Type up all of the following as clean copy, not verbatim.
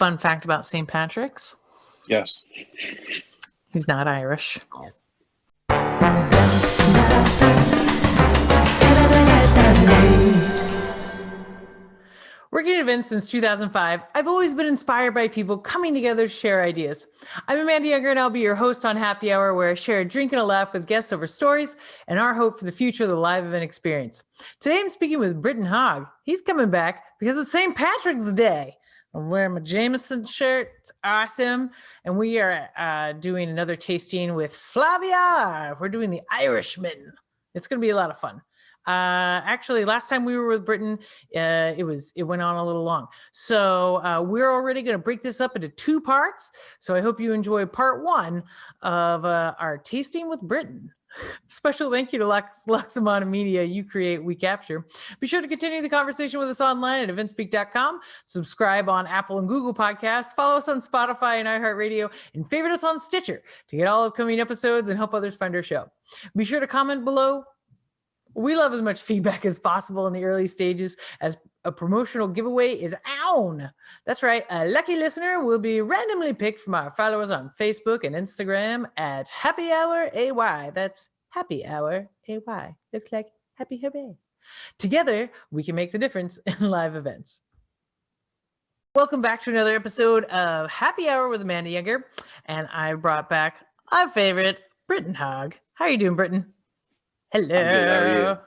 Fun fact about St. Patrick's. Yes. He's not Irish. Working at events since 2005, I've always been inspired by people coming together to share ideas. I'm Amanda Younger, and I'll be your host on Happy Hour, where I share a drink and a laugh with guests over stories and our hope for the future of the live event experience. Today, I'm speaking with Britton Hogge. He's coming back because it's St. Patrick's Day. I'm wearing my Jameson shirt. It's awesome. And we are doing another tasting with Flaviar. We're doing the Irishmen. It's going to be a lot of fun. Actually, last time we were with Britton, it went on a little long. So we're already going to break this up into 2 parts. So I hope you enjoy part 1 of our tasting with Britton. Special thank you to Loxamana Media. You create, we capture. Be sure to continue the conversation with us online at eventspeak.com. Subscribe on Apple and Google Podcasts. Follow us on Spotify and iHeartRadio, and favorite us on Stitcher to get all upcoming episodes and help others find our show. Be sure to comment below. We love as much feedback as possible in the early stages, as a promotional giveaway is on. That's right. A lucky listener will be randomly picked from our followers on Facebook and Instagram at Happy Hour AY. That's Happy Hour AY. Looks like Happy Hooray. Together, we can make the difference in live events. Welcome back to another episode of Happy Hour with Amanda Younger. And I brought back our favorite, Britton Hogge. How are you doing, Britton? Hello. I'm good. How are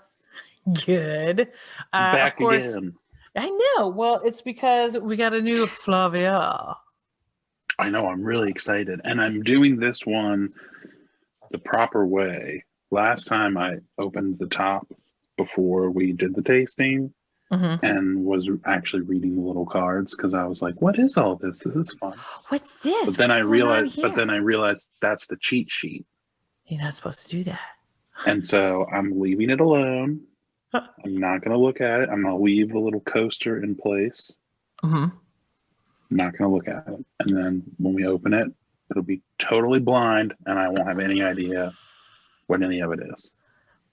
you? Good. Back of course, again. I know. Well, it's because we got a new Flaviar. I know. I'm really excited. And I'm doing this one the proper way. Last time I opened the top before we did the tasting and was actually reading the little cards because I was like, what is all this? This is fun. What's this? But then I realized that's the cheat sheet. You're not supposed to do that. And so I'm leaving it alone. I'm not going to look at it. I'm going to leave the little coaster in place. I'm not going to look at it. And then when we open it, it'll be totally blind and I won't have any idea what any of it is.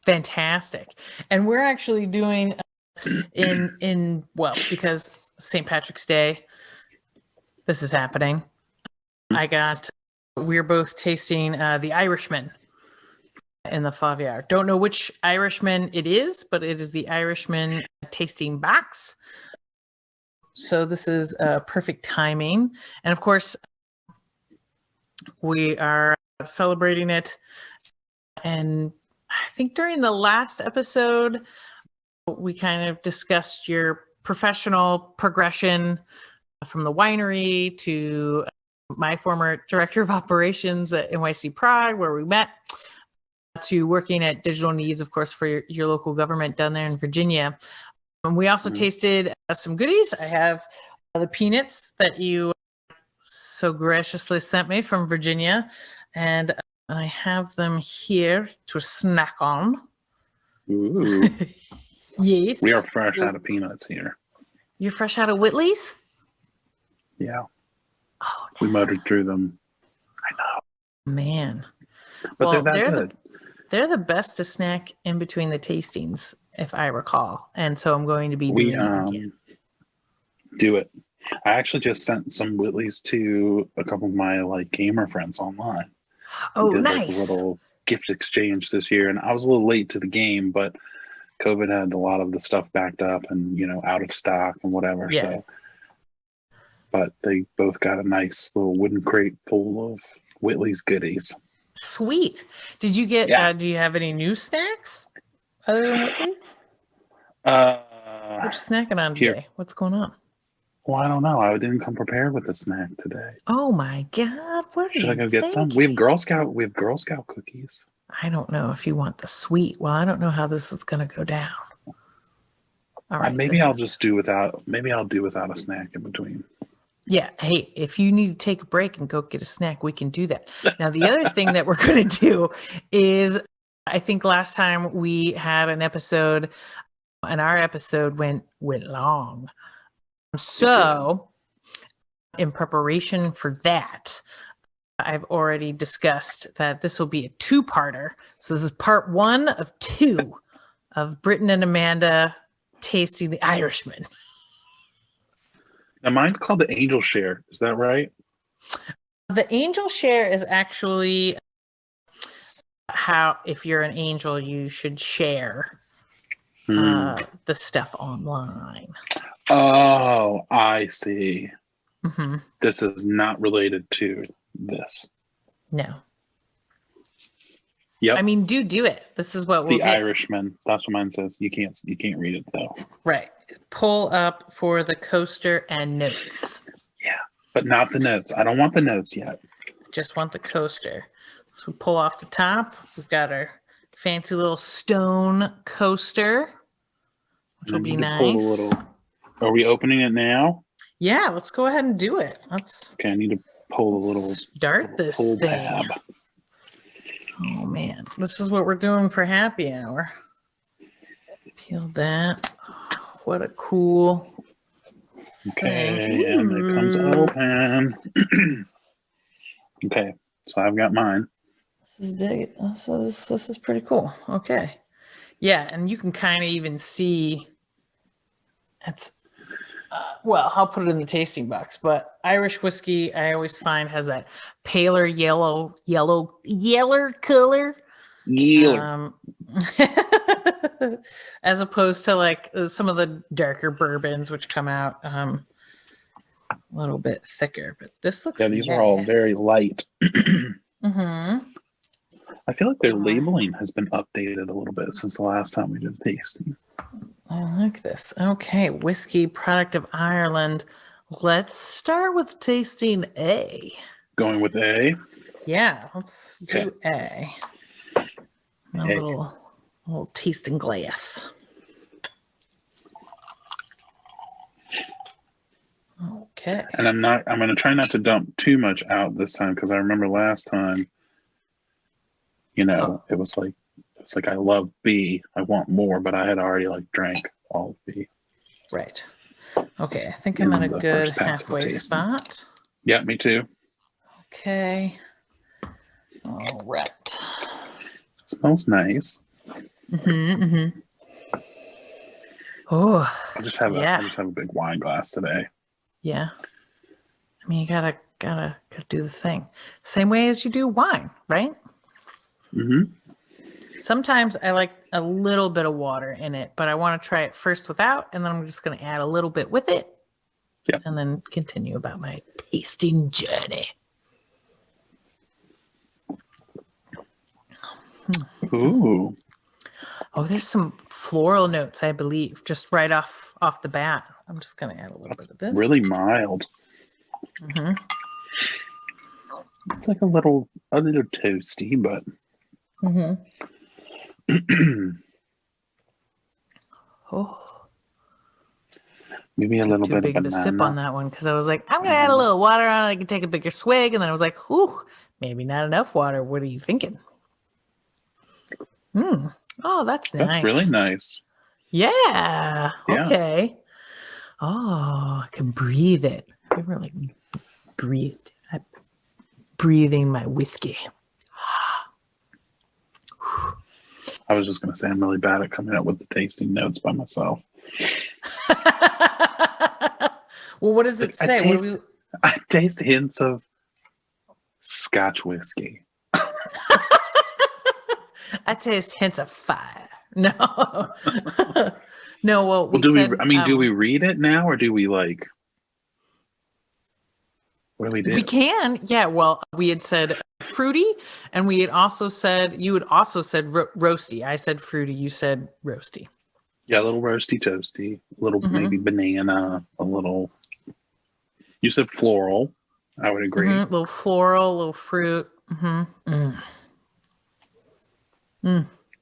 Fantastic. And we're actually doing because St. Patrick's Day, this is happening. We're both tasting the Irishmen in the Flaviar. Don't know which Irishman it is, but it is the Irishman tasting box. So this is perfect timing. And of course, we are celebrating it. And I think during the last episode, we kind of discussed your professional progression from the winery to my former director of operations at NYC Prague, where we met, to working at Digital Needs, of course, for your local government down there in Virginia. And we also tasted some goodies. I have the peanuts that you so graciously sent me from Virginia, and I have them here to snack on. Ooh. Yes. We are fresh out of peanuts here. You're fresh out of Whitley's? Yeah. Oh, no. We motored through them. I know. Man. But they're that good. They're the best to snack in between the tastings, if I recall. And so I'm going to be doing it again. Do it. I actually just sent some Whitleys to a couple of my gamer friends online. Oh, did, nice. A little gift exchange this year, and I was a little late to the game, but COVID had a lot of the stuff backed up and out of stock and whatever. Yeah. So, but they both got a nice little wooden crate full of Whitley's goodies. Sweet. Did you get? Do you have any new snacks other than Whitley's? What you snacking on today? Here. What's going on? Well, I don't know. I didn't come prepared with a snack today. Oh my God! What should I go get some? We have Girl Scout cookies. I don't know if you want the sweet. Well, I don't know how this is going to go down. All right. Maybe I'll do without a snack in between. Yeah. Hey, if you need to take a break and go get a snack, we can do that. Now, the other thing that we're going to do is, I think last time we had an episode, and our episode went long. So, in preparation for that, I've already discussed that this will be a 2-parter. So this is part 1 of 2 of Britton and Amanda tasting the Irishmen. Now mine's called the Angel Share. Is that right? The angel share is actually how, if you're an angel, you should share the stuff online. Oh, I see. Mm-hmm. This is not related to this. No. Yep. I mean, do it. This is what we'll do. The Irishmen. That's what mine says. You can't read it though. Right. Pull up for the coaster and notes. Yeah, but not the notes. I don't want the notes yet. Just want the coaster. So we pull off the top. We've got our fancy little stone coaster, which will be nice. Are we opening it now? Yeah, let's go ahead and do it. Okay, I need to pull the little start this pull thing. tab. Oh man, this is what we're doing for happy hour. Peel that. Oh, what a cool. Okay, and it comes open. Okay, so I've got mine. This is pretty cool. Okay, yeah, and you can kind of even see. That's well, I'll put it in the tasting box. But Irish whiskey, I always find, has that paler yeller color. As opposed to like some of the darker bourbons, which come out a little bit thicker. But this looks these are all very light. Mm-hmm. I feel like their labeling has been updated a little bit since the last time we did tasting. I like this. Okay, whiskey product of Ireland. Let's start with tasting A. Going with A? Yeah, let's do A. A little tasting glass. Okay. And I'm going to try not to dump too much out this time, because I remember last time, it was like I love B, I want more, but I had already drank all of B. Right. Okay, I think I'm at a good halfway spot. Yeah, me too. Okay. All right. Smells nice. Oh, I just have a big wine glass today. Yeah. I mean, you gotta do the thing. Same way as you do wine, right? Mm-hmm. Sometimes I like a little bit of water in it, but I want to try it first without, and then I'm just going to add a little bit with it. Yeah. And then continue about my tasting journey. Ooh. Oh, there's some floral notes, I believe, just right off the bat. I'm just going to add a little bit of this. Really mild. Mm-hmm. It's like a little toasty, but. Mm-hmm. Oh. Maybe a little bit big of of a banana. sip on that one, because I was like, I'm going to add a little water on it. I can take a bigger swig. And then I was like, ooh, maybe not enough water. What are you thinking? Oh, that's nice. That's really nice. Yeah. Okay. Oh, I can breathe it. I ever breathed. I'm breathing my whiskey. I was just going to say I'm really bad at coming up with the tasting notes by myself. Well, what does it say? I taste hints of Scotch whiskey. I taste hints of fire. No. No, well, do we read it now, or do we what do we do? We can. Yeah, well, we had said fruity, and we had also said, you had also said roasty. I said fruity, you said roasty. Yeah, a little roasty toasty, a little maybe banana, a little. You said floral. I would agree. A little floral, a little fruit. I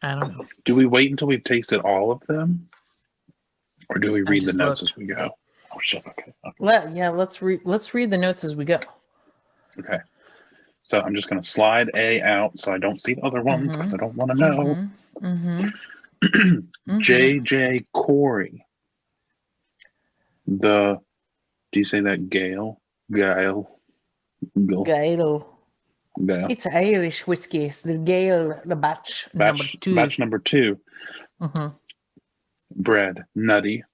don't know. Do we wait until we've tasted all of them, or do we read the notes as we go? Oh shit! Okay. Let's read the notes as we go. Okay. So I'm just going to slide A out so I don't see the other ones, because I don't want to know. J.J. Corey. Do you say that Gale? It's Irish whiskey. It's the Gale, the batch number 2. Batch number 2. Bread, nutty.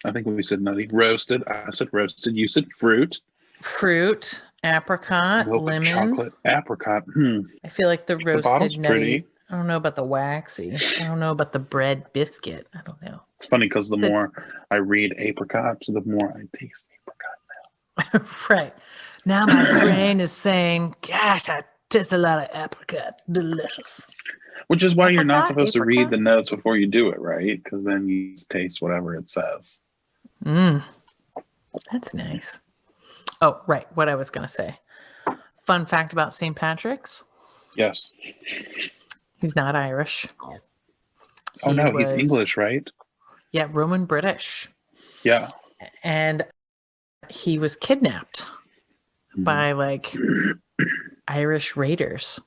I think we said nutty. Roasted. I said roasted. You said fruit. Fruit, apricot, Milk lemon. chocolate, apricot. I feel like the roasted bottle's nutty. pretty. I don't know about the waxy. I don't know about the bread biscuit. I don't know. It's funny because the more I read apricots, the more I taste apricot now. Right. Now my brain is saying, gosh, I taste a lot of apricot. Delicious. Which is why you're not Apricot, supposed to read apricot? the notes before you do it, right? Because then you just taste whatever it says. That's nice. Oh, right. What I was going to say. Fun fact about St. Patrick's. Yes. He's not Irish. Oh, no, he's English, right? Yeah, Roman British. Yeah. And he was kidnapped by like Irish raiders.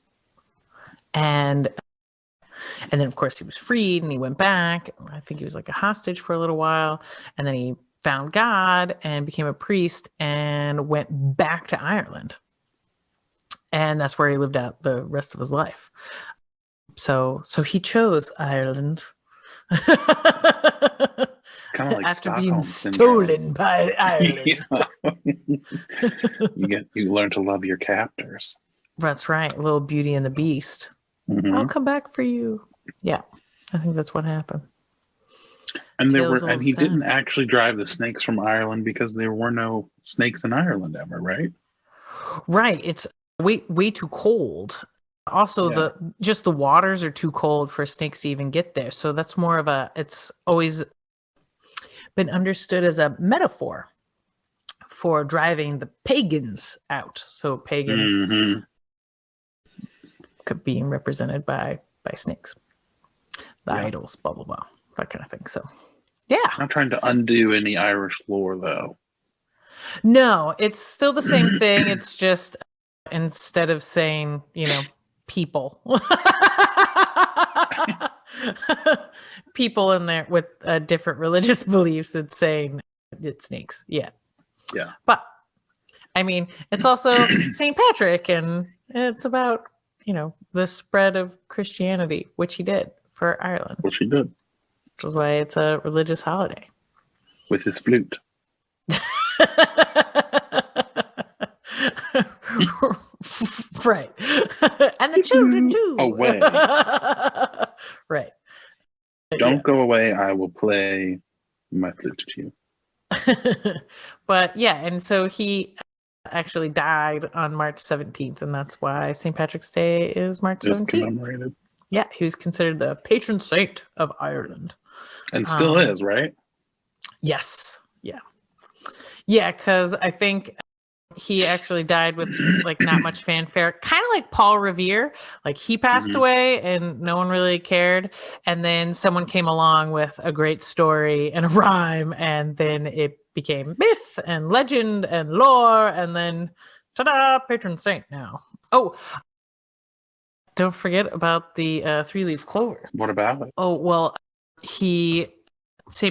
And then, of course, he was freed and he went back. I think he was like a hostage for a little while. And then he found God and became a priest and went back to Ireland. And that's where he lived out the rest of his life. So he chose Ireland. Kind of like after Stockholm being syndrome. Stolen by Ireland. You learn to love your captors. That's right. Little Beauty and the Beast. Mm-hmm. I'll come back for you. Yeah, I think that's what happened. And he didn't actually drive the snakes from Ireland because there were no snakes in Ireland ever, right? Right. It's way too cold. Also, the waters are too cold for snakes to even get there. So that's more of it's always been understood as a metaphor for driving the pagans out. So pagans being represented by snakes, the idols, blah, blah, blah, that kind of thing. So, yeah. Not trying to undo any Irish lore, though. No, it's still the same thing. It's just instead of saying, people, people in there with different religious beliefs, it's saying it's snakes. Yeah. Yeah. But I mean, it's also St. Patrick, and it's about, the spread of Christianity, which he did for Ireland. Which he did. Which is why it's a religious holiday. With his flute. Right. And the children too. Away. Right. Don't go away. I will play my flute to you. But yeah, and so he actually died on March 17th, and that's why St. Patrick's Day is March 17th. Commemorated. Yeah, he was considered the patron saint of Ireland. And still is, right? Yes. Yeah. Yeah, because I think he actually died with like not much fanfare, kind of like Paul Revere. Like he passed away and no one really cared. And then someone came along with a great story and a rhyme, and then it became myth and legend and lore, and then ta-da, patron saint now. Oh, don't forget about the three-leaf clover. What about it? Oh, well, St.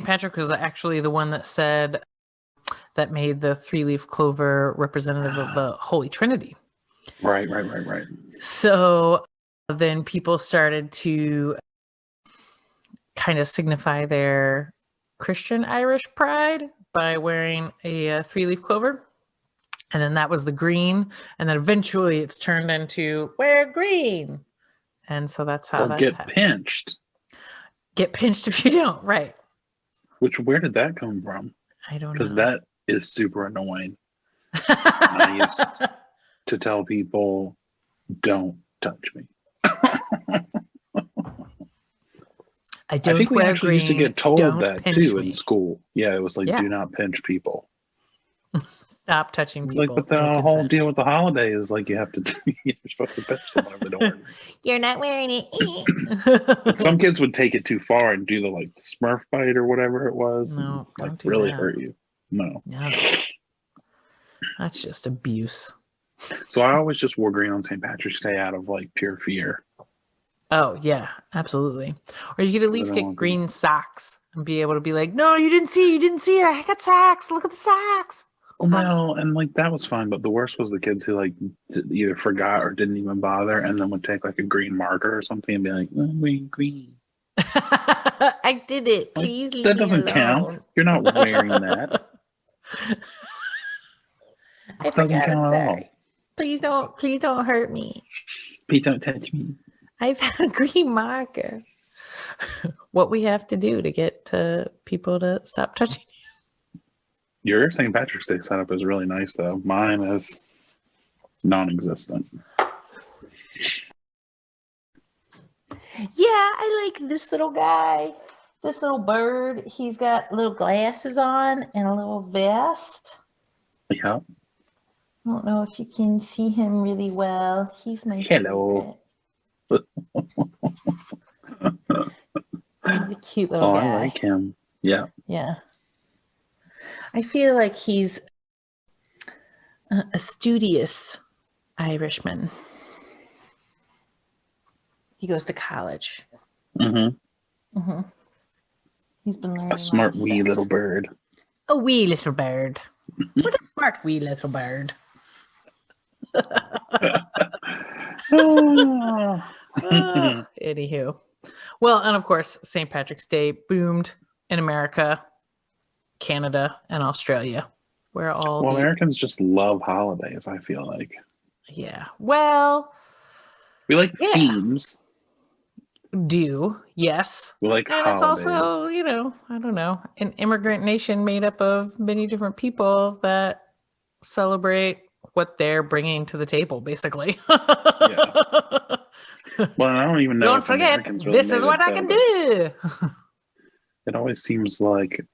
Patrick was actually the one that made the three-leaf clover representative of the Holy Trinity. Right. So then people started to kind of signify their Christian Irish pride by wearing a three-leaf clover. And then that was the green. And then eventually it's turned into wear green. And so that's how that's get happened. Pinched. Get pinched if you don't. Right. Where did that come from? I don't know. Because that is super annoying. I used to tell people, don't touch me. I think we actually used to get told that too me. in school. Yeah, it was like, do not pinch people. Stop touching people. Like, but the whole deal with the holiday is like you're supposed to pinch someone if they don't wear it. You're not wearing it. Some kids would take it too far and do the like Smurf bite or whatever it was. No, and, don't do really that. hurt you. No. That's just abuse. So I always just wore green on St. Patrick's Day out of like pure fear. Oh yeah, absolutely. Or you could at least get green socks and be able to be like, no, you didn't see it. I got socks. Look at the socks. Well, and like that was fine, but the worst was the kids who like either forgot or didn't even bother, and then would take like a green marker or something and be like, oh, green. I did it. Like, Please leave that me doesn't alone. count. You're not wearing that. I Doesn't forgot. count I'm at all. sorry. Please don't hurt me. Please don't touch me. I've had a green marker. What we have to do to get to people to stop touching you. Your St. Patrick's Day setup is really nice, though. Mine is non-existent. Yeah, I like this little guy, this little bird. He's got little glasses on and a little vest. Yeah. I don't know if you can see him really well. He's my Hello. favorite. He's a cute little guy. I like him. Yeah. Yeah. I feel like he's a studious Irishman. He goes to college. Mm-hmm. Mm-hmm. He's been learning A smart wee little bird. A wee little bird. What a smart wee little bird. Anywho. Well, and of course, St. Patrick's Day boomed in America, Canada, and Australia, where all Americans just love holidays, I feel like. Yeah. Well, we like themes. Yes. We like and holidays. It's also, I don't know, an immigrant nation made up of many different people that celebrate what they're bringing to the table, basically. Yeah. Well, I don't even know. Don't forget, this is what I can do. It always seems like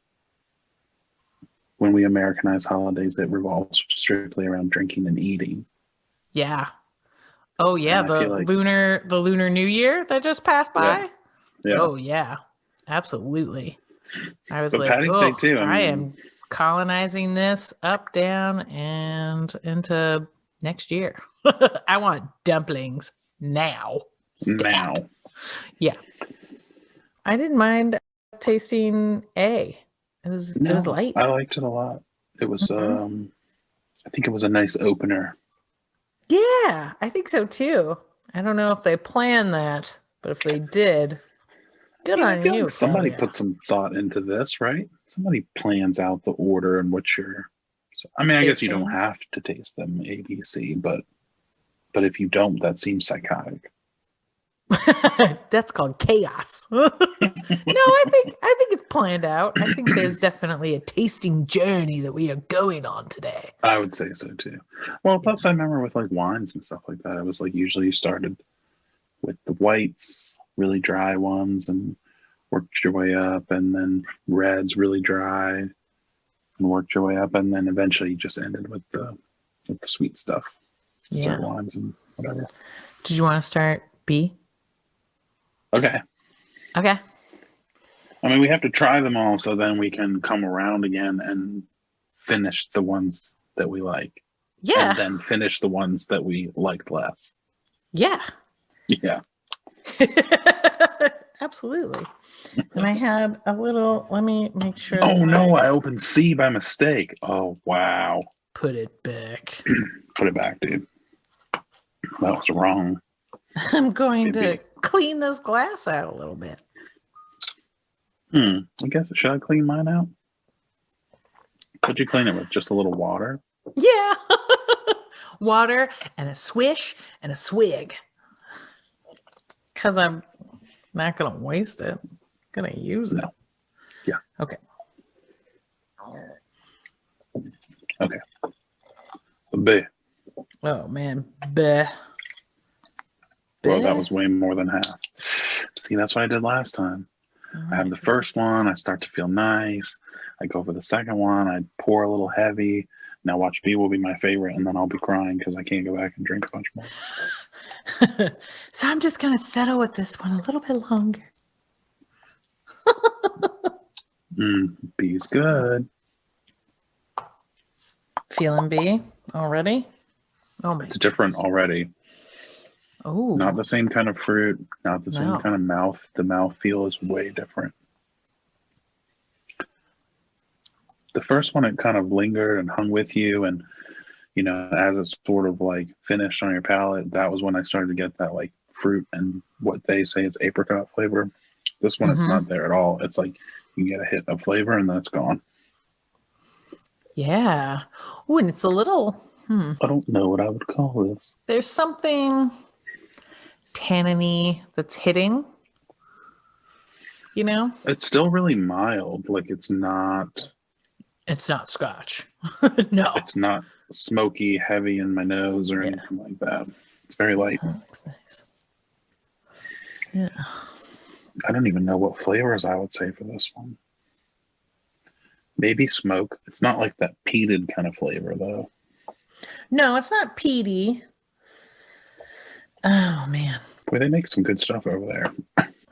when we Americanize holidays, it revolves strictly around drinking and eating. Yeah. Oh yeah, the lunar New Year that just passed by. Yeah. Oh yeah, absolutely. I was but Patty's Day too. I am colonizing this up, down, and into next year. I want dumplings now. Now. Yeah. I didn't mind tasting A. It was light. I liked it a lot. It was I think it was a nice opener. Yeah, I think so too. I don't know if they planned that, but if they did, good on you. Like somebody put some thought into this, right? Somebody plans out the order and what you're. I mean, I guess you don't have to taste them A, B, C, but if you don't, that seems psychotic. That's called chaos. No, I think it's planned out. I think there's definitely a tasting journey that we are going on today. I would say so too. Well, plus I remember with like wines and stuff like that, it was like usually you started with the whites, really dry ones, and worked your way up, and then reds really dry, and worked your way up, and then eventually you just ended with the sweet stuff. Yeah, wines and whatever. Did you want to start B? Okay. I mean, we have to try them all so then we can come around again and finish the ones that we like. Yeah. And then finish the ones that we liked less. Yeah. Yeah. Absolutely. And I had a little, let me make sure. Oh, no, I opened C by mistake. Oh, wow. Put it back. Put it back, dude. That was wrong. I'm going to clean this glass out a little bit. I guess, should I clean mine out? Could you clean it with just a little water? Yeah. Water and a swish and a swig. Because I'm not going to waste it. I'm going to use it. Yeah. Okay. Okay. B. Oh, man. Bleh. Well, that was way more than half. See, that's what I did last time. I have the first one. I start to feel nice. I go for the second one. I pour a little heavy. Now watch B will be my favorite, and then I'll be crying because I can't go back and drink a bunch more. So I'm just going to settle with this one a little bit longer. B's good. Feeling B already? Oh my! It's different already. Oh. Not the same kind of fruit, not the same kind of mouth. The mouthfeel is way different. The first one, it kind of lingered and hung with you, and as it sort of like finished on your palate, that was when I started to get that like fruit and what they say is apricot flavor. This one, it's not there at all. It's like you get a hit of flavor and then it's gone. Yeah. Oh, and it's a little, I don't know what I would call this. there's something tanniny that's hitting, you know? It's still really mild. Like it's not Scotch. No. It's not smoky, heavy in my nose or anything like that. It's very light. That looks nice. Yeah. I don't even know what flavors I would say for this one. Maybe smoke. It's not like that peated kind of flavor, though. No, it's not peaty. Oh, man. Boy, they make some good stuff over there.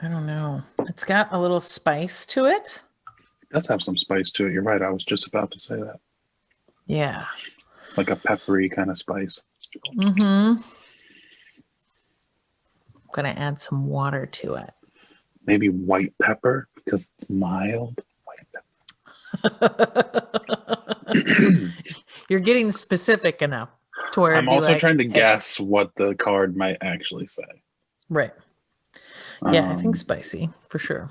I don't know. It's got a little spice to it. It does have some spice to it. You're right. I was just about to say that. Yeah. Like a peppery kind of spice. I'm going to add some water to it. Maybe white pepper because it's mild. White pepper. You're getting specific enough to where I'm also trying to guess what the card might actually say. Right. Yeah, I think spicy for sure.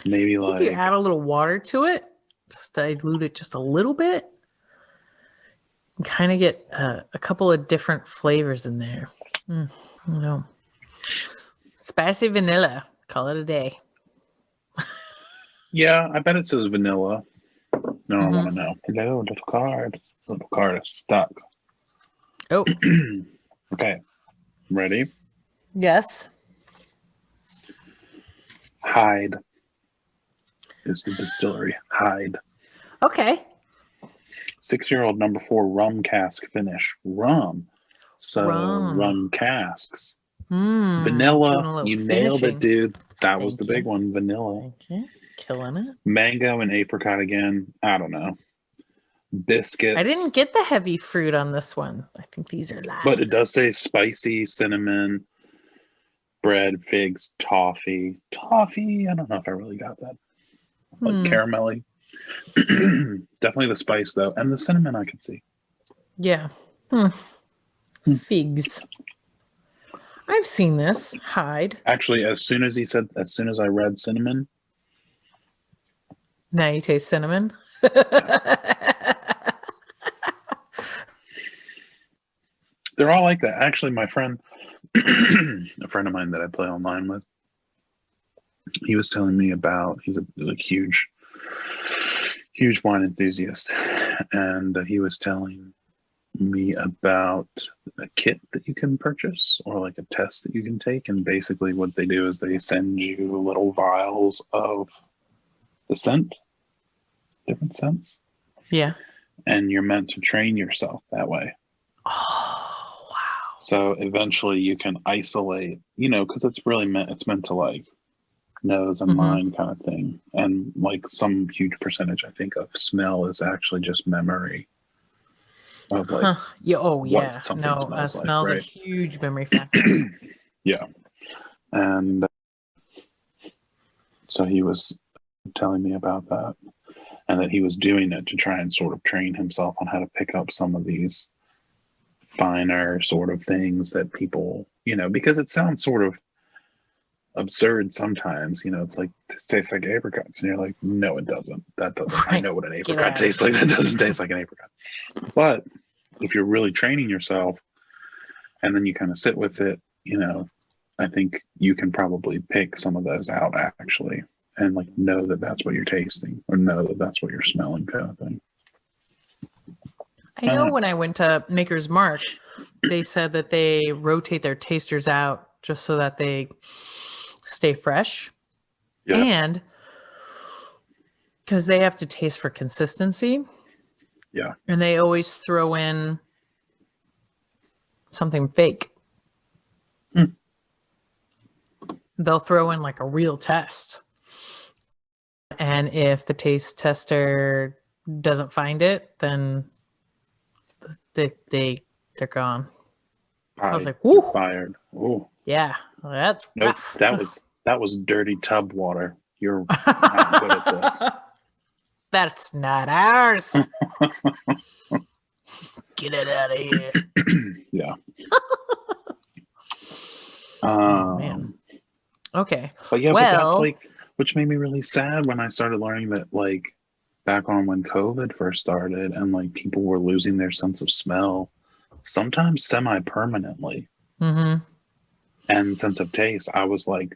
Maybe like if you add a little water to it, just dilute it just a little bit, you kind of get a couple of different flavors in there. Spicy vanilla. Call it a day. Yeah, I bet it says vanilla. No, I want to know. Hello, little card. Little card is stuck. Oh. Okay. Ready? Yes. Hyde is the distillery. Hyde. Okay. 6-year-old number 4 rum cask finish. Rum. So rum casks. Vanilla. You nailed it, dude. That was the big one. Vanilla. Killing it. Mango and apricot again. I don't know. Biscuits. I didn't get the heavy fruit on this one. I think these are lies. But it does say spicy, cinnamon, bread, figs, toffee. Toffee. I don't know if I really got that. Like caramelly. Definitely the spice though, and the cinnamon I could see. Yeah. Figs. I've seen this. Hyde. Actually, as soon as I read cinnamon. Now you taste cinnamon. They're all like that. Actually, my friend, a friend of mine that I play online with, he was telling me about, he's a huge wine enthusiast. And he was telling me about a kit that you can purchase or like a test that you can take. And basically what they do is they send you little vials of the scent, different scents. Yeah. And you're meant to train yourself that way. Oh, wow. So eventually you can isolate, because it's meant to like nose and mind kind of thing. And like some huge percentage, I think, of smell is actually just memory of like, smells a huge memory factor. Yeah. And so he was telling me about that, and that he was doing it to try and sort of train himself on how to pick up some of these finer sort of things that people, because it sounds sort of absurd sometimes, it's like, this tastes like apricots, and you're like, no, it doesn't. That doesn't. Right. I know what an apricot tastes like. That doesn't taste like an apricot. But if you're really training yourself and then you kind of sit with it, I think you can probably pick some of those out actually, and like know that that's what you're tasting or know that that's what you're smelling kind of thing. I know when I went to Maker's Mark, they said that they rotate their tasters out just so that they stay fresh. Yeah. And because they have to taste for consistency. Yeah. And they always throw in something fake. They'll throw in like a real test. And if the taste tester doesn't find it, then they're gone. I was like, woo, fired. Oh. Yeah. Well, that's rough. That was dirty tub water. You're not good at this. That's not ours. Get it out of here. Yeah. Oh, man. Okay. But yeah, but that's like which made me really sad when I started learning that, like, back on when COVID first started and like people were losing their sense of smell, sometimes semi-permanently, and sense of taste. I was like,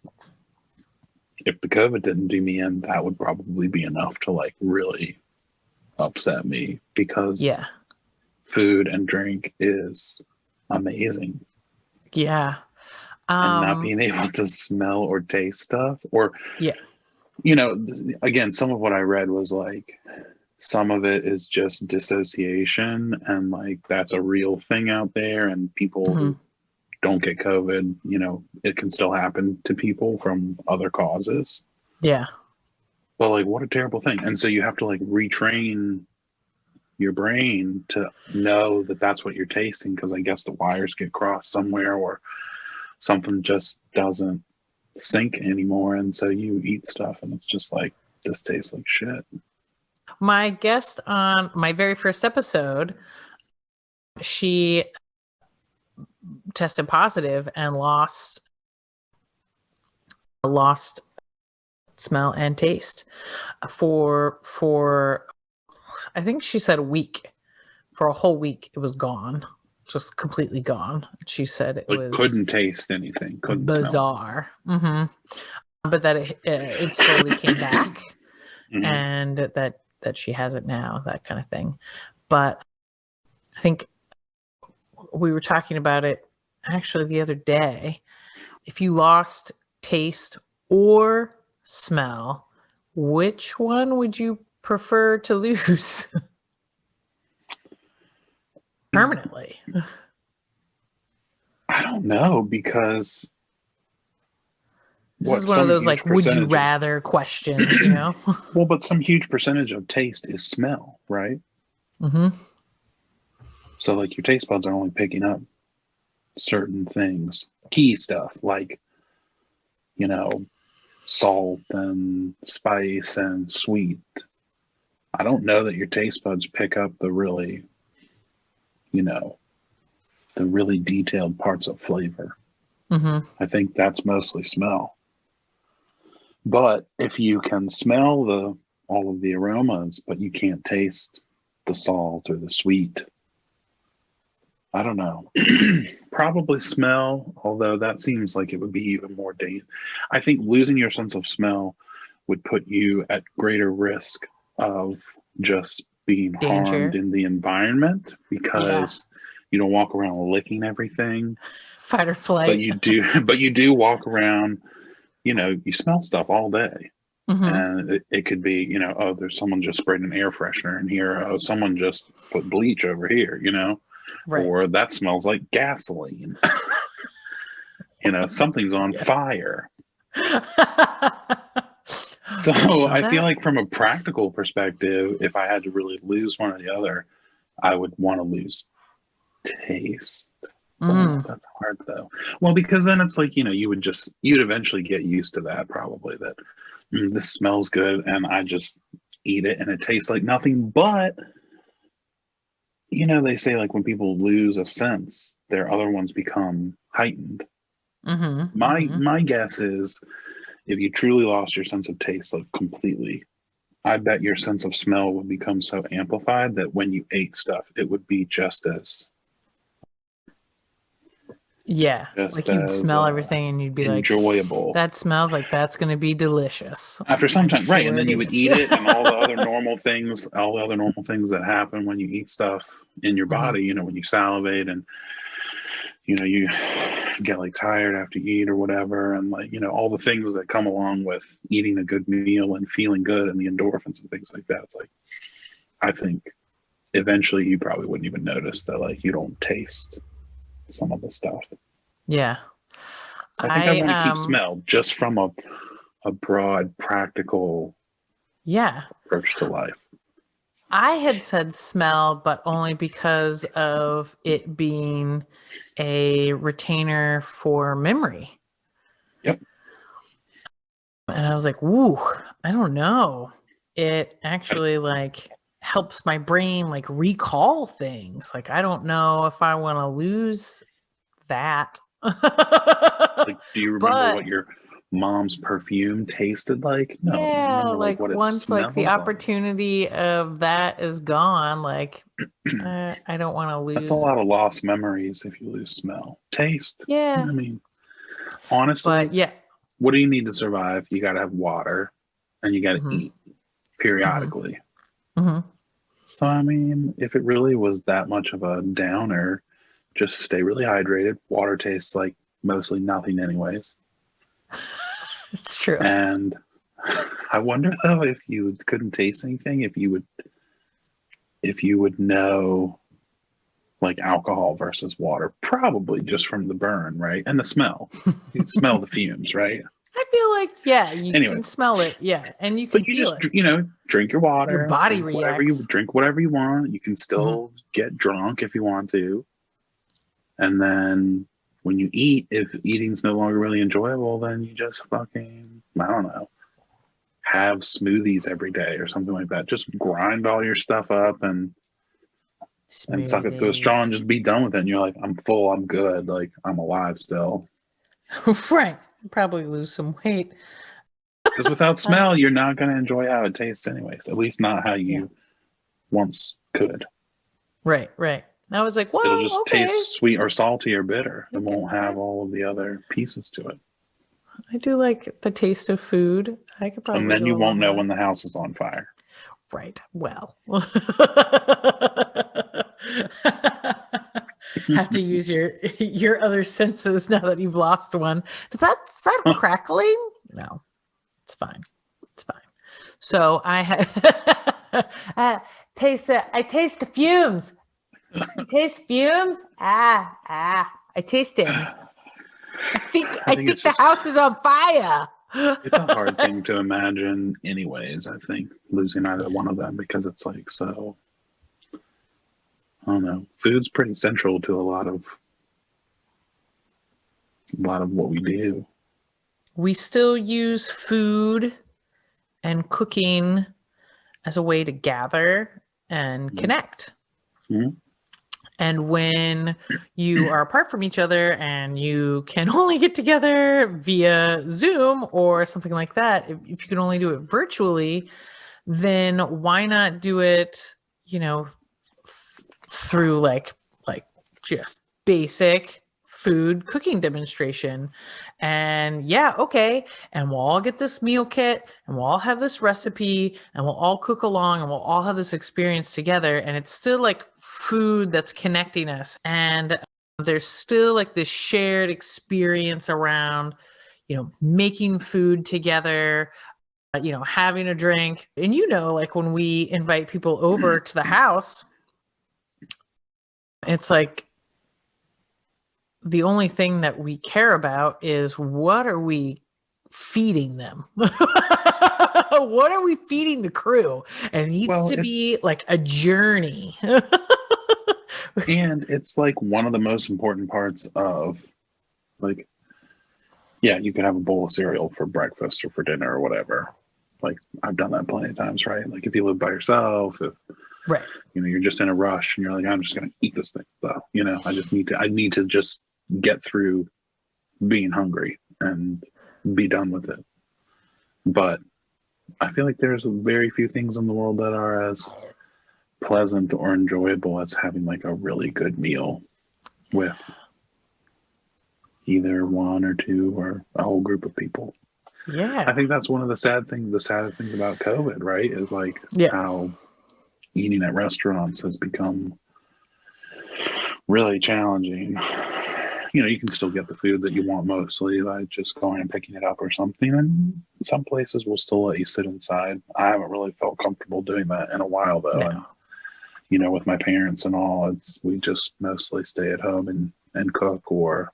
if the COVID didn't do me in, that would probably be enough to like really upset me, because food and drink is amazing. Yeah. And not being able to smell or taste stuff, or again, some of what I read was like, some of it is just dissociation, and like that's a real thing out there, and people who don't get COVID, it can still happen to people from other causes. Yeah. But like, what a terrible thing. And so you have to like retrain your brain to know that that's what you're tasting, because I guess the wires get crossed somewhere, or something just doesn't sync anymore, and so you eat stuff and it's just like, this tastes like shit. My guest on my very first episode, she tested positive and lost smell and taste for I think she said a week. For a whole week it was gone, just completely gone. She said it was couldn't taste anything, couldn't bizarre. But that it slowly came back, and that she has it now, that kind of thing. But I think we were talking about it actually the other day. If you lost taste or smell, which one would you prefer to lose permanently? I don't know, because this is one of those like, would you rather questions, Well, but some huge percentage of taste is smell, right? So like your taste buds are only picking up certain things, key stuff like, salt and spice and sweet. I don't know that your taste buds pick up the really, the really detailed parts of flavor. I think that's mostly smell. But if you can smell all of the aromas, but you can't taste the salt or the sweet, I don't know. Probably smell, although that seems like it would be even more dangerous. I think losing your sense of smell would put you at greater risk of just being harmed in the environment, because you don't walk around licking everything. Fight or flight. But you do walk around, you smell stuff all day. And it could be, oh, there's someone just sprayed an air freshener in here. Oh, someone just put bleach over here, Right. Or that smells like gasoline. Something's on fire. So I feel like from a practical perspective, if I had to really lose one or the other, I would want to lose taste. Oh, that's hard though. Well, because then it's like, you'd eventually get used to that, probably, that this smells good and I just eat it and it tastes like nothing. But they say like when people lose a sense, their other ones become heightened. My guess is, if you truly lost your sense of taste like completely, I bet your sense of smell would become so amplified that when you ate stuff, it would be just as like you'd smell everything and you'd be enjoyable. Like, that smells like that's going to be delicious after some time, right? And then you would eat it, and all the other normal things that happen when you eat stuff in your body. When you salivate, and you get like tired after you eat or whatever, and like all the things that come along with eating a good meal and feeling good, and the endorphins and things like that. It's like, I think eventually you probably wouldn't even notice that like you don't taste some of the stuff. Yeah. So I think I want to keep smell, just from a broad, practical approach to life. I had said smell, but only because of it being a retainer for memory. Yep. And I was like, ooh, I don't know. It actually like helps my brain like recall things. Like, I don't know if I want to lose that. Like, do you remember what your mom's perfume tasted like? No, you Yeah, remember like like what it once like the smelled like. opportunity of that is gone, like I don't want to That's a lose. lot of lost memories if you lose smell. Taste. Yeah, I mean, honestly, but yeah. what do you need to survive? You got to have water and you got to Hmm. eat Hmm. periodically. Hmm. So, I mean, if it really was that much of a downer, just stay really hydrated. Water tastes like mostly nothing, anyways. It's true. And I wonder though if you couldn't taste anything, if you would know like alcohol versus water, probably just from the burn, right? And the smell. You smell the fumes, right? I feel like, yeah, you can Anyways, smell it. Yeah. And you can but you feel just it. drink your Your water, body reacts. drink whatever you want. You can Hmm. still get drunk if you want to. And then when you eat, if eating's no longer really enjoyable, then you just fucking, I don't know, have smoothies every day or something like that. Just grind all your stuff up and suck it through a straw Smoothies. and just be done with it. And you're like, I'm full, I'm good, like I'm alive still. Right. Probably lose some weight. Because without Uh, smell, you're not going to enjoy how it tastes, anyways. At least not how yeah. you once could. Right. Right. And I was like, It'll well, just okay. taste sweet or salty or bitter. It Okay. won't have all of the other pieces to it. I do like the taste of food. I could And probably then go you a little won't know more. when the house is on fire. Right. Well, have to use your other senses now that you've lost one. Is that crackling? No, it's fine. It's fine. So I had taste it. I taste the fumes. You taste fumes? I taste them. I I think think it's the just, house is on fire. it's a hard thing to imagine, anyways. I think losing either one of them because it's like so. I don't know. Food's pretty central to a lot of what we do. We still use food and cooking as a way to gather and connect. Mm-hmm. And when you are apart from each other and you can only get together via Zoom or something like that, if you can only do it virtually, then why not do it, through like just basic food cooking demonstration. And yeah, okay, and we'll all get this meal kit and we'll all have this recipe and we'll all cook along and we'll all have this experience together, and it's still like food that's connecting us, and there's still like this shared experience around making food together, having a drink. And like when we invite people over to the house, it's like the only thing that we care about is what are we feeding them? What are we feeding the crew? And it needs Well, to be like a journey. and it's like one of the most important parts of like, yeah, you can have a bowl of cereal for breakfast or for dinner or whatever. Like I've done that plenty of times, right? Like if you live by yourself, if Right. you're just in a rush and you're like, I'm just gonna eat this thing though. I need to just get through being hungry and be done with it. But I feel like there's very few things in the world that are as pleasant or enjoyable as having like a really good meal with either one or two or a whole group of people. Yeah. I think that's one of the saddest things about COVID, right? Is like how eating at restaurants has become really challenging. You can still get the food that you want mostly by just going and picking it up or something. And some places will still let you sit inside. I haven't really felt comfortable doing that in a while though. No. And, with my parents and all, we just mostly stay at home and cook or,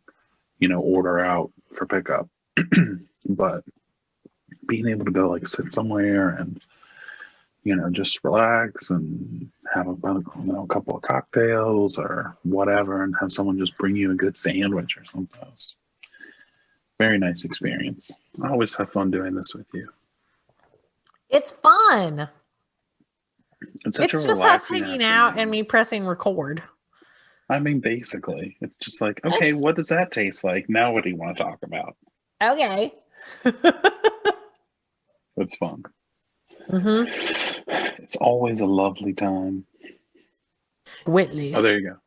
order out for pickup. But being able to go like sit somewhere and, just relax and have a couple of cocktails or whatever and have someone just bring you a good sandwich or something else. Very nice experience. I always have fun doing this with you. It's fun. It's just us hanging out and me pressing record. I mean, basically, it's just like, okay, what does that taste like? Now what do you want to talk about? Okay. It's fun. Mm-hmm. It's always a lovely time. Whitley's. Oh, there you go.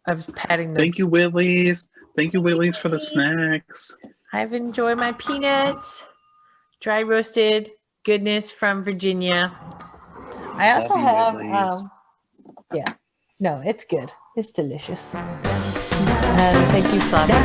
I was patting them. Thank you, Whitley's. Thank you, Whitley's, for the snacks. I've enjoyed my peanuts, dry roasted goodness from Virginia. I also have, yeah, no, it's good. It's delicious. Thank you, Flaviar.